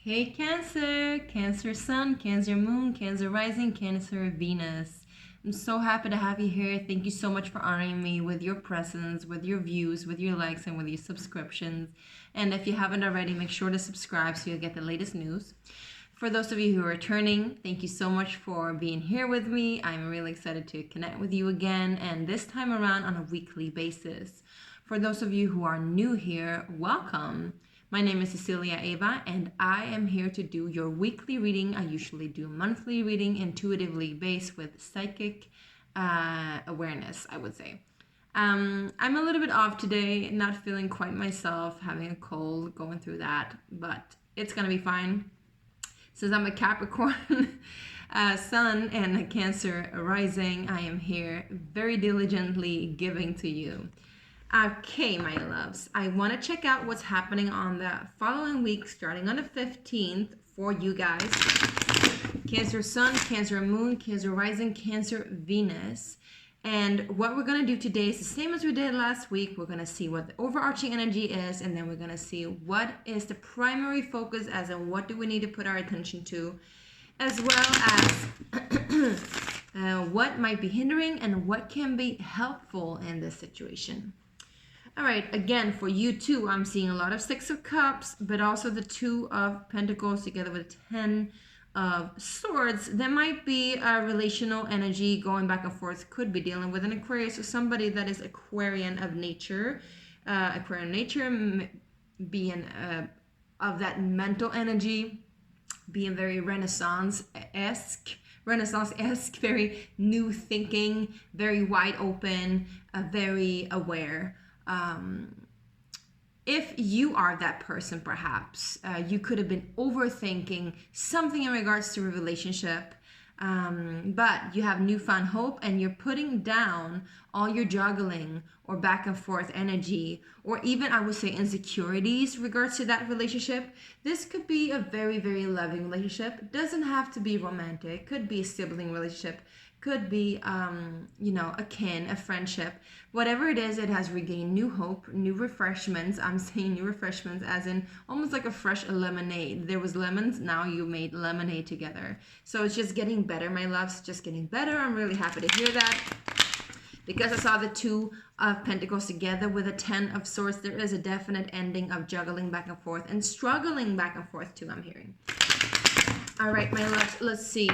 Hey Cancer, Cancer Sun, Cancer Moon, Cancer Rising, Cancer Venus. I'm so happy to have you here. Thank you so much for honoring me with your presence, with your views, with your likes, and with your subscriptions. And if you haven't already, make sure to subscribe so you'll get the latest news. For those of you who are returning, thank you so much for being here with me. I'm really excited to connect with you again, and this time around on a weekly basis. For those of you who are new here, welcome. My name is Cecilia.eyvaa, and I am here to do your weekly reading. I usually do monthly reading, intuitively based with psychic awareness, I would say. I'm a little bit off today, not feeling quite myself, having a cold, going through that, but it's going to be fine. Since I'm a Capricorn sun and a Cancer rising, I am here very diligently giving to you. Okay, my loves, I want to check out what's happening on the following week, starting on the 15th for you guys. Cancer Sun, Cancer Moon, Cancer Rising, Cancer Venus. And what we're going to do today is the same as we did last week. We're going to see what the overarching energy is, and then we're going to see what is the primary focus, as in what do we need to put our attention to, as well as what might be hindering and what can be helpful in this situation. All right, again, for you too, I'm seeing a lot of Six of Cups, but also the Two of Pentacles together with 10 of Swords. There might be a relational energy going back and forth. Could be dealing with an Aquarius or somebody that is Aquarian of nature. Aquarian nature being of that mental energy, being very Renaissance-esque, very new thinking, very wide open, very aware. If you are that person, perhaps you could have been overthinking something in regards to a relationship, but you have newfound hope and you're putting down all your juggling or back and forth energy, or even I would say insecurities regards to that relationship. This could be a very, very loving relationship. It doesn't have to be romantic. Could be a sibling relationship. Could be, a kin, a friendship. Whatever it is, it has regained new hope, new refreshments. I'm saying new refreshments as in almost like a fresh lemonade. There was lemons, now you made lemonade together. So it's just getting better, my loves, just getting better. I'm really happy to hear that. Because I saw the Two of Pentacles together with a 10 of Swords, there is a definite ending of juggling back and forth and struggling back and forth too, I'm hearing. All right, my loves, let's see.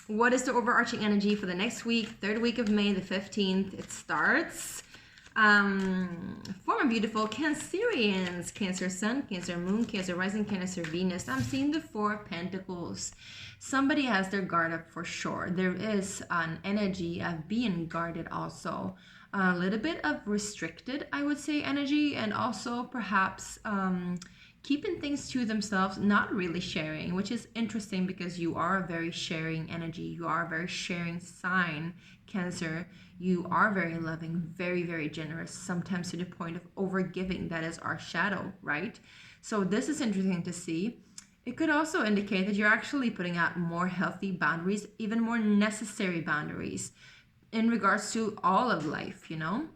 What is the overarching energy for the next week, third week of May, the 15th? It starts. For my beautiful Cancerians, Cancer Sun, Cancer Moon, Cancer Rising, Cancer Venus. I'm seeing the Four of Pentacles. Somebody has their guard up for sure. There is an energy of being guarded also. A little bit of restricted, I would say, energy, and also perhaps keeping things to themselves, not really sharing, which is interesting because you are a very sharing energy. You are a very sharing sign, Cancer. You are very loving, very, very generous, sometimes to the point of overgiving. That is our shadow, right? So this is interesting to see. It could also indicate that you're actually putting out more healthy boundaries, even more necessary boundaries in regards to all of life,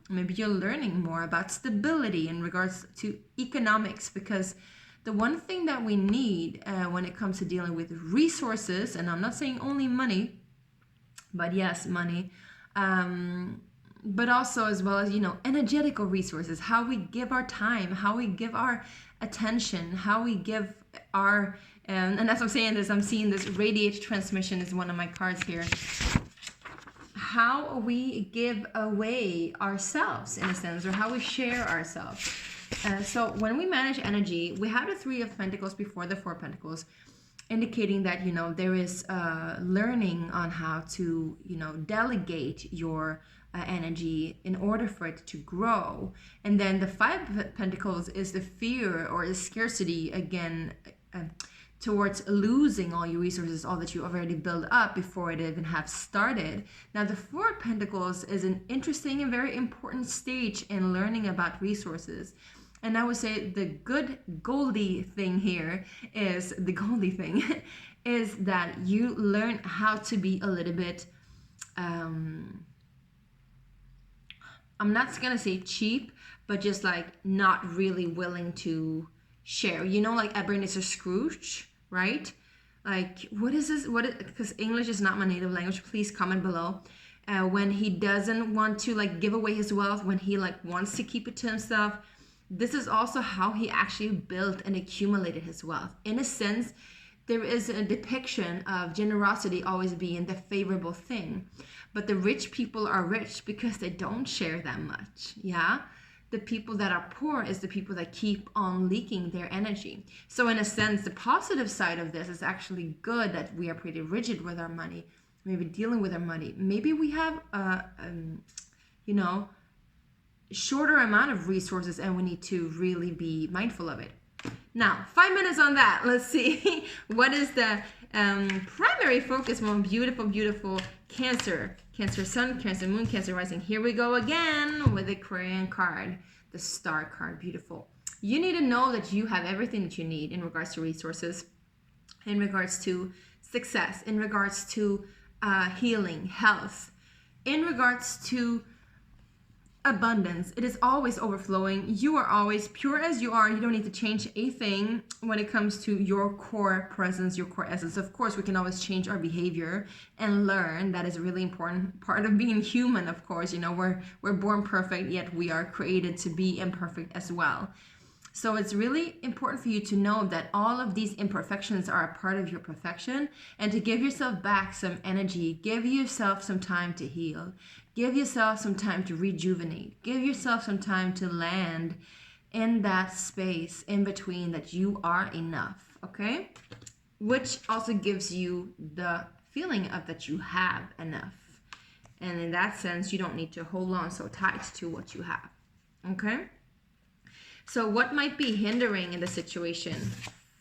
Maybe you're learning more about stability in regards to economics, because the one thing that we need when it comes to dealing with resources, and I'm not saying only money, but yes, money, but also as well as, energetical resources, how we give our time, how we give our attention, how we give our, and as I'm saying this, I'm seeing this radiate transmission is one of my cards here. How we give away ourselves in a sense, or how we share ourselves. So when we manage energy, we have the Three of Pentacles before the Four of Pentacles, indicating that, there is learning on how to, delegate your energy in order for it to grow. And then the Five of Pentacles is the fear or the scarcity, again, towards losing all your resources, all that you already built up before it even have started. Now, the Four of Pentacles is an interesting and very important stage in learning about resources. And I would say the good goldy thing here is, is that you learn how to be a little bit, I'm not going to say cheap, but just like not really willing to share. You know, like Ebenezer Scrooge, right? Like, what is this? Because English is not my native language. Please comment below. When he doesn't want to like give away his wealth, when he like wants to keep it to himself, this is also how he actually built and accumulated his wealth. In a sense, there is a depiction of generosity always being the favorable thing. But the rich people are rich because they don't share that much. Yeah. The people that are poor is the people that keep on leaking their energy. So in a sense, the positive side of this is actually good, that we are pretty rigid with our money, maybe dealing with our money. Maybe we have you know, shorter amount of resources and we need to really be mindful of it. Now, 5 minutes on that. Let's see what is the primary focus from beautiful Cancer. Cancer Sun, Cancer Moon, Cancer Rising. Here we go again with the Aquarian card, the Star card. Beautiful. You need to know that you have everything that you need in regards to resources, in regards to success, in regards to healing, health, in regards to abundance. It is always overflowing. You are always pure as you are. You don't need to change a thing when it comes to your core presence, your core essence. Of course, we can always change our behavior and learn. That is a really important part of being human. Of course, you know, we're born perfect, yet we are created to be imperfect as well. So it's really important for you to know that all of these imperfections are a part of your perfection, and to give yourself back some energy, give yourself some time to heal, give yourself some time to rejuvenate, give yourself some time to land in that space in between, that you are enough, okay? Which also gives you the feeling of that you have enough. And in that sense, you don't need to hold on so tight to what you have, okay? So what might be hindering in the situation?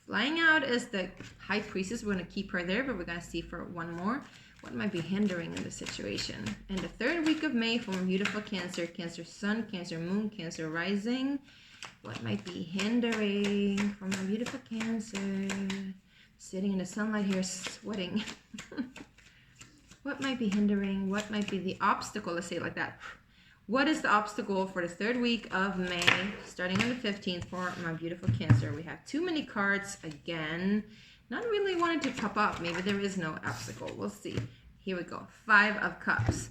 Flying out is the High Priestess. We're going to keep her there, but we're going to see for one more. What might be hindering in the situation? In the third week of May, from a beautiful Cancer, Cancer Sun, Cancer Moon, Cancer Rising. What might be hindering from a beautiful Cancer? Sitting in the sunlight here, sweating. What might be hindering? What might be the obstacle? Let's say it like that. What is the obstacle for the third week of May, starting on the 15th for my beautiful Cancer? We have too many cards again. Not really wanting to pop up. Maybe there is no obstacle. We'll see. Here we go. 5 of Cups.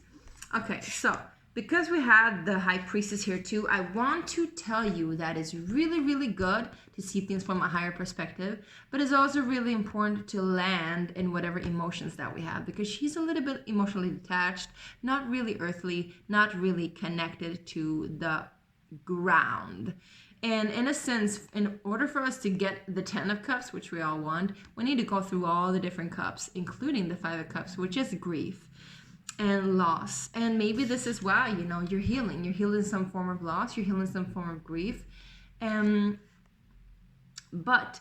Okay, so because we had the High Priestess here too, I want to tell you that it's really, really good to see things from a higher perspective, but it's also really important to land in whatever emotions that we have, because she's a little bit emotionally detached, not really earthly, not really connected to the ground. And in a sense, in order for us to get the 10 of Cups, which we all want, we need to go through all the different cups, including the 5 of Cups, which is grief and loss. And maybe this is why, you know, you're healing some form of loss, you're healing some form of grief. But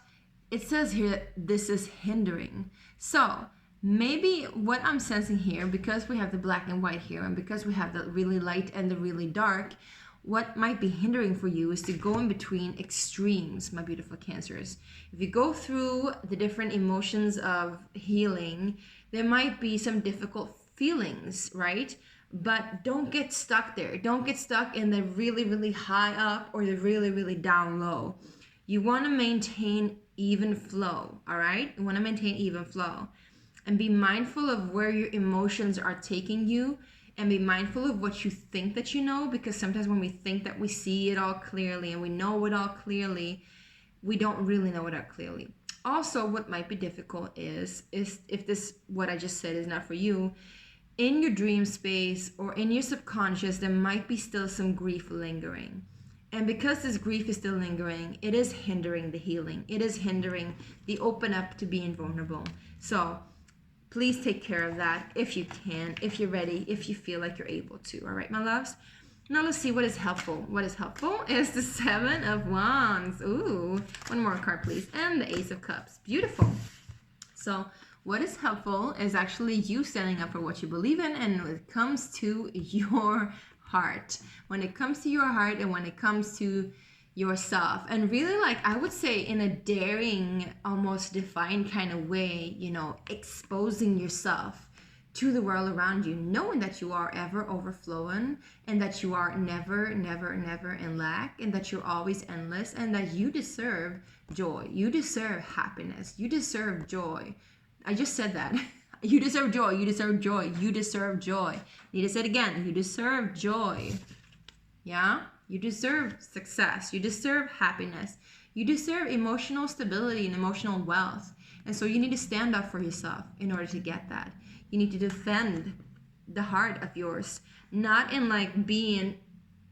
it says here, this is hindering. So maybe what I'm sensing here, because we have the black and white here, and because we have the really light and the really dark, what might be hindering for you is to go in between extremes, my beautiful Cancers. If you go through the different emotions of healing, there might be some difficult feelings, right? But don't get stuck there. Don't get stuck in the really, really high up or the really, really down low. You want to maintain even flow, all right? You want to maintain even flow. And be mindful of where your emotions are taking you, and be mindful of what you think that you know, because sometimes when we think that we see it all clearly and we know it all clearly, we don't really know it all clearly. Also, what might be difficult is if this, what I just said, is not for you, in your dream space or in your subconscious, there might be still some grief lingering. And because this grief is still lingering, it is hindering the healing. It is hindering the open up to being vulnerable. So please take care of that if you can, if you're ready, if you feel like you're able to. All right, my loves? Now let's see what is helpful. What is helpful is the 7 of Wands. Ooh, one more card, please. And the Ace of Cups. Beautiful. So what is helpful is actually you standing up for what you believe in, and when it comes to your heart. When it comes to your heart and when it comes to yourself, and really, like, I would say in a daring, almost defiant kind of way, you know, exposing yourself to the world around you, knowing that you are ever overflowing and that you are never, never, never in lack, and that you're always endless, and that you deserve joy. You deserve happiness. You deserve joy. I just said that. You deserve joy. You deserve joy. You deserve joy. Need to say it again. You deserve joy. Yeah? You deserve success. You deserve happiness. You deserve emotional stability and emotional wealth. And so you need to stand up for yourself in order to get that. You need to defend the heart of yours, not in like being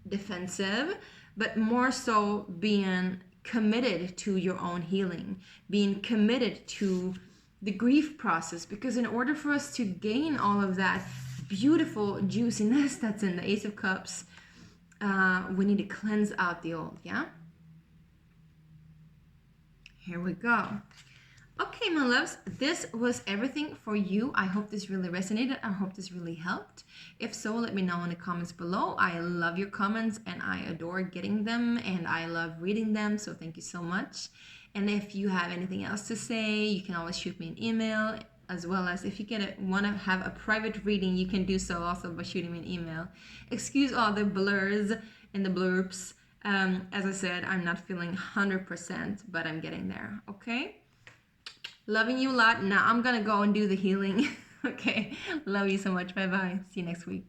defensive, but more so being committed to your own healing, being committed to the grief process. Because in order for us to gain all of that beautiful juiciness that's in the Ace of Cups, we need to cleanse out the old. Yeah, here we go. Okay, my loves, this was everything for you. I hope this really resonated. I hope this really helped. If so, let me know in the comments below. I love your comments and I adore getting them, and I love reading them, so thank you so much. And if you have anything else to say, you can always shoot me an email, as well as if you want to have a private reading, you can do so also by shooting me an email. Excuse all the blurs and the blurps. As I said, I'm not feeling 100%, but I'm getting there, okay? Loving you a lot. Now I'm gonna go and do the healing. Okay, love you so much. Bye bye. See you next week.